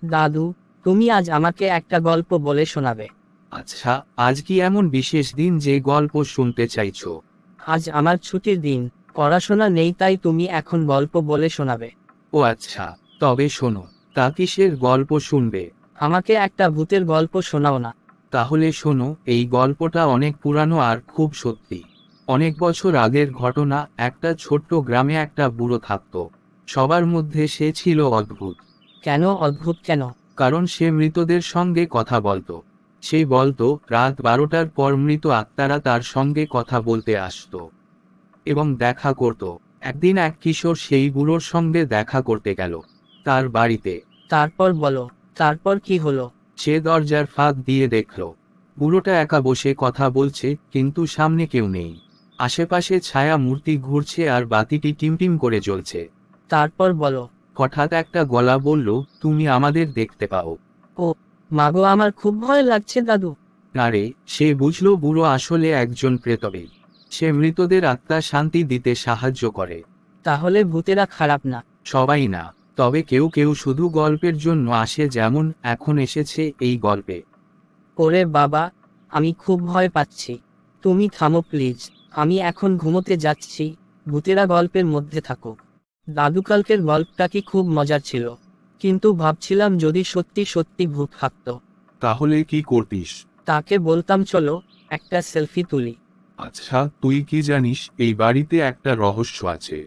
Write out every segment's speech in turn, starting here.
দাদু, তুমি আজ আমাকে একটা গল্প বলে শোনাবে। আচ্ছা, আজ কি এমন বিশেষ দিন যে গল্প শুনতে চাইছো? আজ আমার ছুটির দিন, পড়াশোনা নেই, তাই তুমি এখন গল্প বলে শোনাবে। ও আচ্ছা, তবে শোনো, তা কিসের গল্প শুনবে? আমাকে একটা ভূতের গল্প শোনাও না। তাহলে শোনো, এই গল্পটা অনেক পুরানো আর খুব সত্যি। অনেক বছর আগের ঘটনা। একটা ছোট্ট গ্রামে একটা বুড়ো থাকতো। সবার মধ্যে সে ছিল অদ্ভুত। কেন অদ্ভুত কেন? কারণ সে মৃতদের সঙ্গে কথা বলতো। সে বলতো রাত 12টার পর মৃত আত্মারা তার সঙ্গে কথা বলতে আসতো এবং দেখা করত। একদিন এক কিশোর সেই বুড়োর সঙ্গে দেখা করতে গেল তার বাড়িতে। তারপর বলো, তারপর কি হলো? সে দরজার ফাঁক দিয়ে দেখল বুড়োটা একা বসে কথা বলছে, কিন্তু সামনে কেউ নেই। আশেপাশে ছায়া মূর্তি ঘুরছে আর বাতিটি টিমটিম করে জ্বলছে। তারপর বলো। হঠাৎ একটা গলা বলল, তুমি আমাদের দেখতে পাও? ও মাগো, আমার খুব ভয় লাগছে দাদু। আরে, সে বুঝল বুড়ো আসলে একজন প্রেতবীর। সে মৃতদের আত্মা শান্তি দিতে সাহায্য করে। তাহলে ভূতেরা খারাপ না? সবাই না, তবে কেউ কেউ শুধু গল্পের জন্য আসে, যেমন এখন এসেছে এই গল্পে। ওরে বাবা, আমি খুব ভয় পাচ্ছি। তুমি থামো প্লিজ, আমি এখন ঘুমোতে যাচ্ছি। ভূতেরা গল্পের মধ্যে থাকো। দাদু, কালকের গল্পটা কি খুব মজার ছিল, কিন্তু ভাবছিলাম যদি সত্যি সত্যি ভূত থাকতো, তাহলে কি করতিস? তাকে বলতাম চলো একটা সেলফি তুলি। আচ্ছা, তুই কি জানিস এই বাড়িতে একটা রহস্য আছে?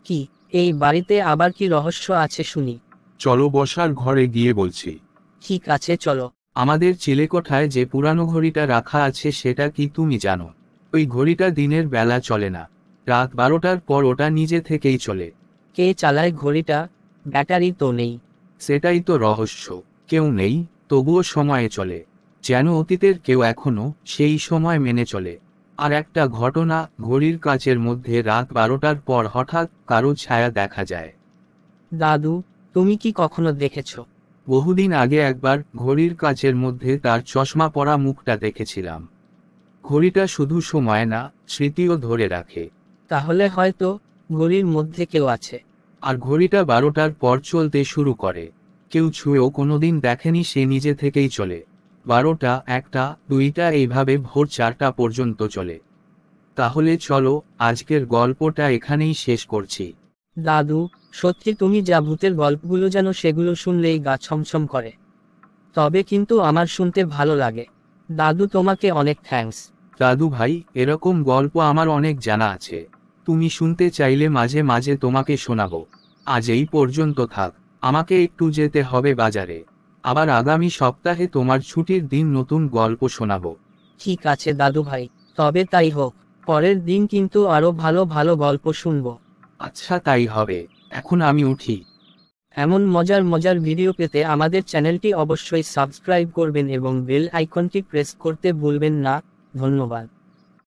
কি? এই বাড়িতে আবার কি রহস্য আছে শুনি। চলো বসার ঘরে গিয়ে বলছি। ঠিক আছে চলো। আমাদের চিলেকোঠায় যে পুরানো ঘড়িটা রাখা আছে সেটা কি তুমি জানো? ওই ঘড়িটা দিনের বেলা চলে না। রাত 12টার পর ওটা নিজে থেকেই চলে। কে চালায় ঘড়িটা? ব্যাটারি তো নেই। সেটাই তো রহস্য। কেউ নেই, তবুও সময়ে চলে। যেন অতীতের কেউ এখনো সেই সময় মেনে চলে। আর একটা ঘটনা, ঘড়ির কাচের মধ্যে রাত 12টার পর হঠাৎ কারো ছায়া দেখা যায়। দাদু, তুমি কি কখনো দেখেছো? বহুদিন আগে একবার ঘড়ির কাচের মধ্যে তার চশমা পরা মুখটা দেখেছিলাম। ঘড়িটা শুধু সময় না, স্মৃতিও ধরে রাখে। তাহলে হয়তো ঘড়ির মধ্যে কেউ আছে। আর ঘড়িটা 12টার পর চলতে শুরু করে। কেউ ছুঁয়েও কোনোদিন দেখেনি, সে নিজে থেকেই চলে। 12টা, 1টা, 2টা, এইভাবে ভোর 4টা পর্যন্ত চলে। তাহলে চলো, আজকের গল্পটা এখানেই শেষ করছি। দাদু, সত্যি তুমি যা ভূতের গল্পগুলো জানো সেগুলো শুনলেই গা ছমছম করে। তবে কিন্তু আমার শুনতে ভালো লাগে। দাদু, তোমাকে অনেক থ্যাঙ্কস। দাদু ভাই, এরকম গল্প আমার অনেক জানা আছে। তুমি শুনতে চাইলে মাঝে মাঝে তোমাকে শোনাবো। আজ এই পর্যন্ত থাক, আমাকে একটু যেতে হবে বাজারে। আবার আগামী সপ্তাহে তোমার ছুটির দিন নতুন গল্প শোনাবো। ঠিক আছে দাদু ভাই, তবে তাই হোক। পরের দিন কিন্তু আরো ভালো ভালো গল্প শুনবো। আচ্ছা, তাই হবে। এখন আমি উঠি। এমন মজার মজার ভিডিও পেতে আমাদের চ্যানেলটি অবশ্যই সাবস্ক্রাইব করবেন এবং বেল আইকনটি প্রেস করতে ভুলবেন না। ধন্যবাদ।